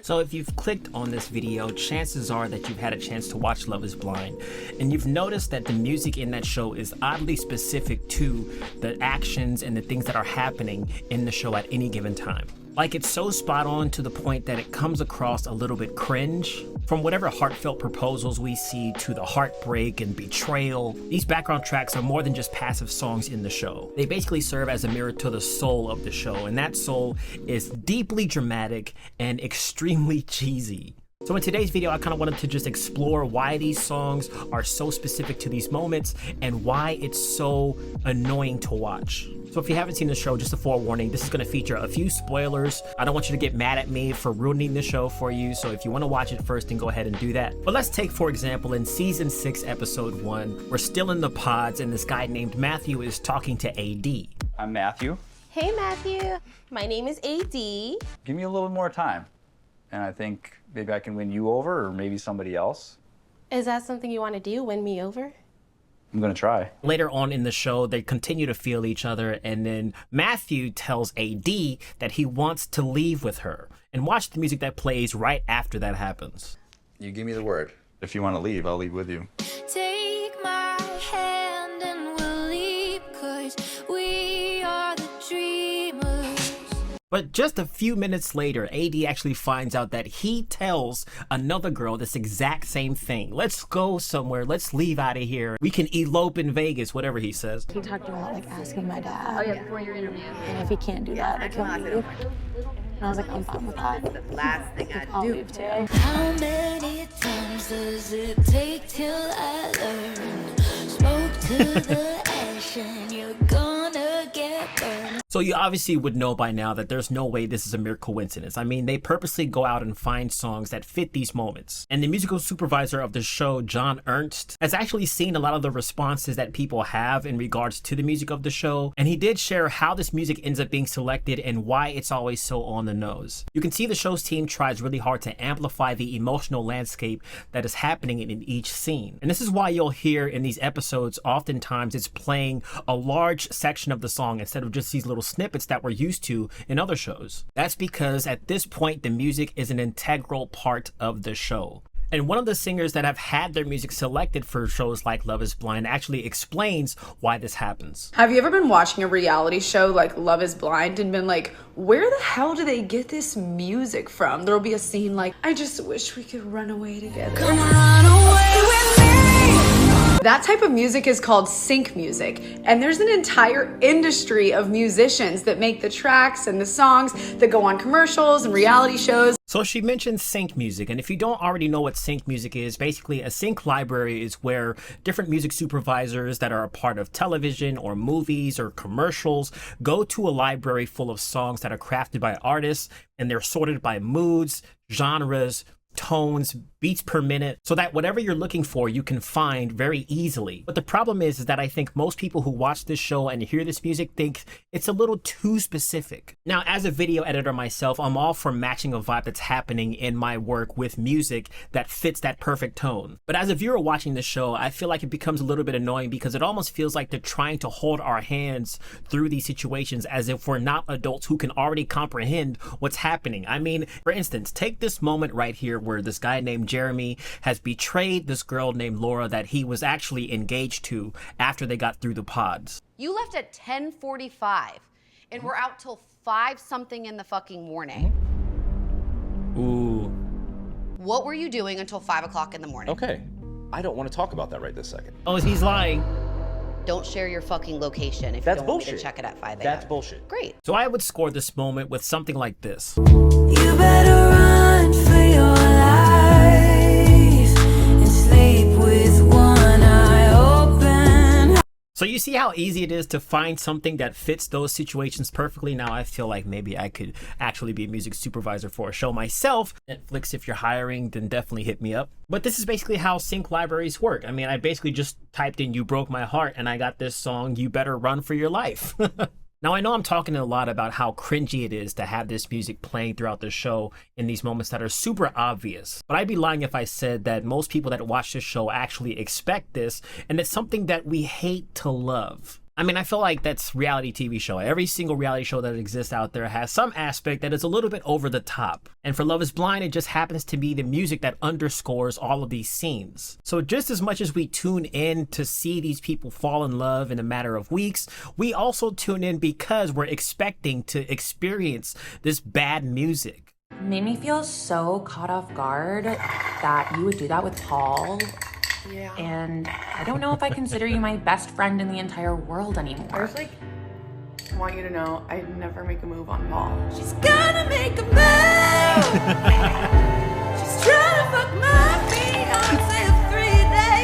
So if you've clicked on this video, chances are that you've had a chance to watch Love is Blind, and you've noticed that the music in that show is oddly specific to the actions and the things that are happening in the show at any given time. Like, it's so spot on to the point that it comes across a little bit cringe. From whatever heartfelt proposals we see to the heartbreak and betrayal, these background tracks are more than just passive songs in the show. They basically serve as a mirror to the soul of the show, and that soul is deeply dramatic and extremely cheesy. So in today's video, I kind of wanted to just explore why these songs are so specific to these moments and why it's so annoying to watch. So if you haven't seen the show, just a forewarning, this is going to feature a few spoilers. I don't want you to get mad at me for ruining the show for you, so if you want to watch it first, then go ahead and do that. But let's take, for example, in season 6, episode 1, we're still in the pods and this guy named Matthew is talking to AD. I'm Matthew. Hey Matthew, my name is AD. Give me a little more time, and I think maybe I can win you over, or maybe somebody else. Is that something you want to do, win me over? I'm gonna try. Later on in the show, they continue to feel each other, and then Matthew tells AD that he wants to leave with her. And watch the music that plays right after that happens. You give me the word. If you want to leave, I'll leave with you. Take my hand and we'll leave, 'cause we are the dreamers. But just a few minutes later, AD actually finds out that he tells another girl this exact same thing. Let's go somewhere. Let's leave out of here. We can elope in Vegas, whatever he says. He talked about like asking my dad. Oh yeah, before your interview. And if he can't do that, like he'll leave. And I was like, I'm fine with that. That's the last thing I I'll do. leave too. How many times does it take till I learn? Smoke to the action, you're gonna get burned. So you obviously would know by now that there's no way this is a mere coincidence. I mean, they purposely go out and find songs that fit these moments. And the musical supervisor of the show, John Ernst, has actually seen a lot of the responses that people have in regards to the music of the show. And he did share how this music ends up being selected and why it's always so on the nose. You can see the show's team tries really hard to amplify the emotional landscape that is happening in each scene. And this is why you'll hear in these episodes, oftentimes it's playing a large section of the song instead of just these little snippets that we're used to in other shows. That's because at this point, the music is an integral part of the show. And one of the singers that have had their music selected for shows like Love is Blind actually explains why this happens. Have you ever been watching a reality show like Love is Blind and been like, where the hell do they get this music from? There'll be a scene like, I just wish we could run away together. Come run away with me. That type of music is called sync music, and there's an entire industry of musicians that make the tracks and the songs that go on commercials and reality shows. So she mentioned sync music, and if you don't already know what sync music is, basically a sync library is where different music supervisors that are a part of television or movies or commercials go to a library full of songs that are crafted by artists, and they're sorted by moods, genres, tones, beats per minute, so that whatever you're looking for you can find very easily. But the problem is that I think most people who watch this show and hear this music think it's a little too specific. Now, as a video editor myself, I'm all for matching a vibe that's happening in my work with music that fits that perfect tone. But as a viewer watching the show, I feel like it becomes a little bit annoying because it almost feels like they're trying to hold our hands through these situations as if we're not adults who can already comprehend what's happening. I mean, for instance, take this moment right here where this guy named Jeremy has betrayed this girl named Laura that he was actually engaged to after they got through the pods. You left at 10:45, and we're out till 5 something in the fucking morning. Ooh. What were you doing until 5 o'clock in the morning? Okay, I don't want to talk about that right this second. Oh, he's lying. Don't share your fucking location if That's you don't want me bullshit. to check it at 5 a.m. That's bullshit. Great. So I would score this moment with something like this. You better run for your life and sleep with one eye open. So you see how easy it is to find something that fits those situations perfectly? Now I feel like maybe I could actually be a music supervisor for a show myself. Netflix, if you're hiring, then definitely hit me up. But this is basically how sync libraries work. I mean, I basically just typed in "You Broke My Heart" and I got this song, "You Better Run for Your Life." Now, I know I'm talking a lot about how cringy it is to have this music playing throughout the show in these moments that are super obvious, but I'd be lying if I said that most people that watch this show actually expect this, and it's something that we hate to love. I mean, I feel like that's reality TV show. Every single reality show that exists out there has some aspect that is a little bit over the top. And for Love is Blind, it just happens to be the music that underscores all of these scenes. So just as much as we tune in to see these people fall in love in a matter of weeks, we also tune in because we're expecting to experience this bad music. It made me feel so caught off guard that you would do that with Paul. Yeah. And I don't know if I consider you my best friend in the entire world anymore. I just want you to know I'd never make a move on Paul. She's gonna make a move. She's trying to fuck my fiance of 3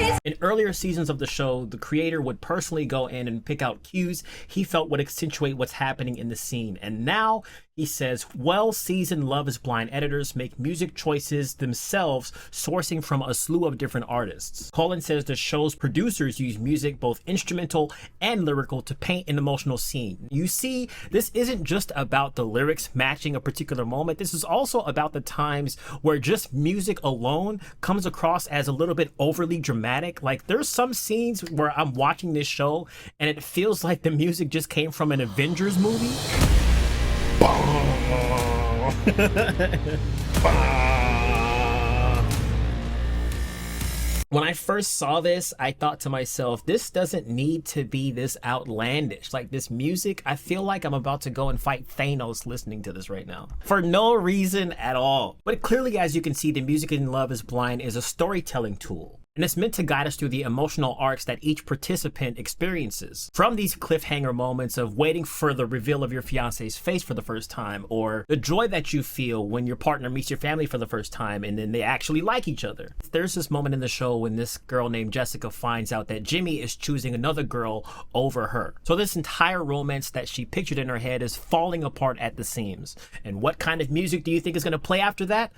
days. In earlier seasons of the show, the creator would personally go in and pick out cues he felt would accentuate what's happening in the scene. And now he says, well-seasoned Love is Blind editors make music choices themselves, sourcing from a slew of different artists. Colin says the show's producers use music, both instrumental and lyrical, to paint an emotional scene. You see, this isn't just about the lyrics matching a particular moment. This is also about the times where just music alone comes across as a little bit overly dramatic. Like, there's some scenes where I'm watching this show and it feels like the music just came from an Avengers movie. When I first saw this, I thought to myself, this doesn't need to be this outlandish. Like, this music, I feel like I'm about to go and fight Thanos listening to this right now. For no reason at all. But clearly, as you can see, the music in Love is Blind is a storytelling tool. And it's meant to guide us through the emotional arcs that each participant experiences. From these cliffhanger moments of waiting for the reveal of your fiance's face for the first time, or the joy that you feel when your partner meets your family for the first time and then they actually like each other. There's this moment in the show when this girl named Jessica finds out that Jimmy is choosing another girl over her. So this entire romance that she pictured in her head is falling apart at the seams. And what kind of music do you think is going to play after that?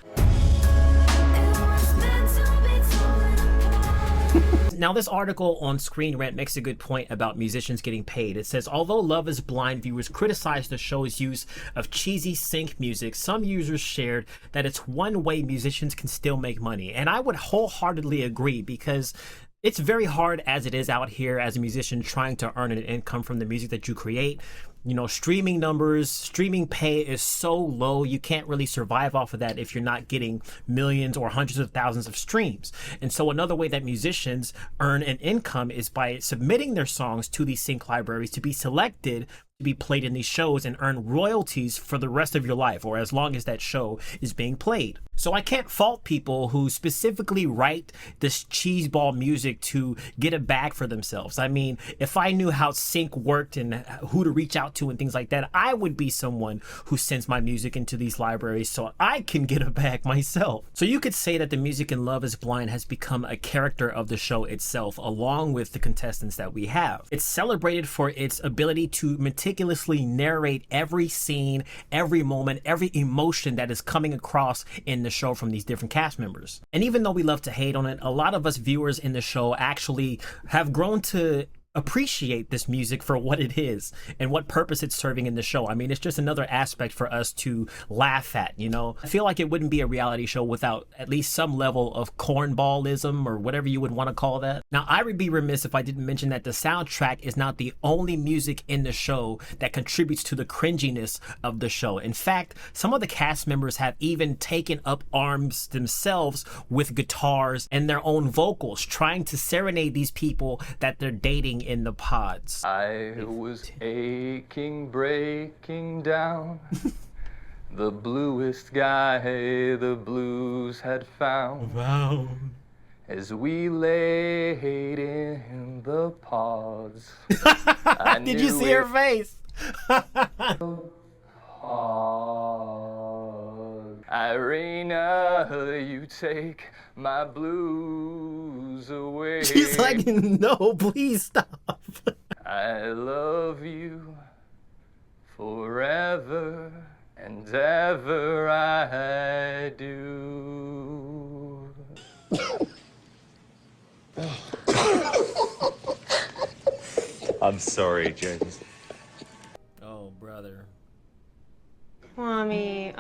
Now, this article on Screen Rant makes a good point about musicians getting paid. It says, although Love is Blind viewers criticize the show's use of cheesy sync music, some users shared that it's one way musicians can still make money. And I would wholeheartedly agree, because it's very hard as it is out here as a musician trying to earn an income from the music that you create. You know, streaming numbers, streaming pay is so low, you can't really survive off of that if you're not getting millions or hundreds of thousands of streams. And so another way that musicians earn an income is by submitting their songs to these sync libraries to be selected to be played in these shows and earn royalties for the rest of your life, or as long as that show is being played. So I can't fault people who specifically write this cheeseball music to get a bag for themselves. I mean, if I knew how sync worked and who to reach out to and things like that, I would be someone who sends my music into these libraries so I can get a bag myself. So you could say that the music in Love is Blind has become a character of the show itself, along with the contestants that we have. It's celebrated for its ability to meticulously narrate every scene, every moment, every emotion that is coming across in the show from these different cast members. And even though we love to hate on it, a lot of us viewers in the show actually have grown to appreciate this music for what it is and what purpose it's serving in the show. I mean, it's just another aspect for us to laugh at, you know? I feel like it wouldn't be a reality show without at least some level of cornballism or whatever you would want to call that. Now, I would be remiss if I didn't mention that the soundtrack is not the only music in the show that contributes to the cringiness of the show. In fact, some of the cast members have even taken up arms themselves with guitars and their own vocals, trying to serenade these people that they're dating in the pods. I was aching, breaking down. The bluest guy the blues had found. Wow. As we laid in the pods. Did you see her face? Irina, you take my blues away. She's like, no, please stop. I love you forever and ever I do. I'm sorry, James. Oh, brother. Mommy,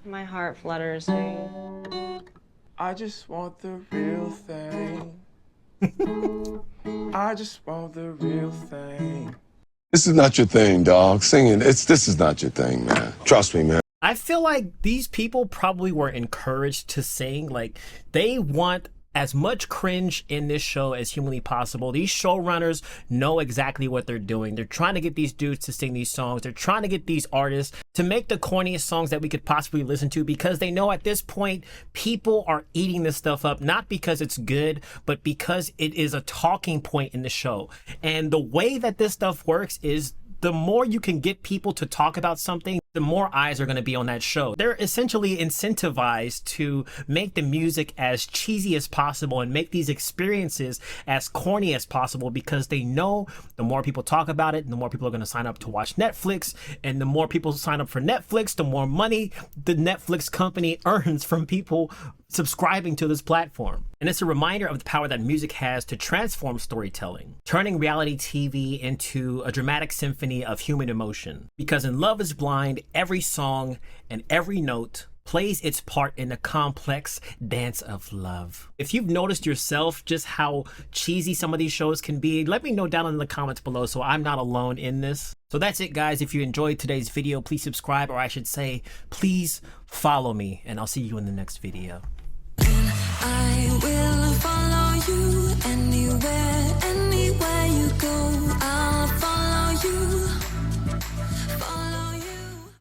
my heart flutters, dude. I just want the real thing. I just want the real thing. This is not your thing, dog. Singing, this is not your thing, man. Trust me, man. I feel like these people probably were encouraged to sing. Like, they want as much cringe in this show as humanly possible. These showrunners know exactly what they're doing. They're trying to get these dudes to sing these songs. They're trying to get these artists to make the corniest songs that we could possibly listen to, because they know at this point people are eating this stuff up, not because it's good, but because it is a talking point in the show. And the way that this stuff works is the more you can get people to talk about something, the more eyes are going to be on that show. They're essentially incentivized to make the music as cheesy as possible and make these experiences as corny as possible, because they know the more people talk about it, the more people are going to sign up to watch Netflix, and the more people sign up for Netflix, the more money the Netflix company earns from people subscribing to this platform. And it's a reminder of the power that music has to transform storytelling, turning reality TV into a dramatic symphony of human emotion. Because in Love is Blind, every song and every note plays its part in the complex dance of love. If you've noticed yourself just how cheesy some of these shows can be, let me know down in the comments below so I'm not alone in this. So that's it, guys. If you enjoyed today's video, please subscribe, or I should say, please follow me, and I'll see you in the next video. I will follow you anywhere.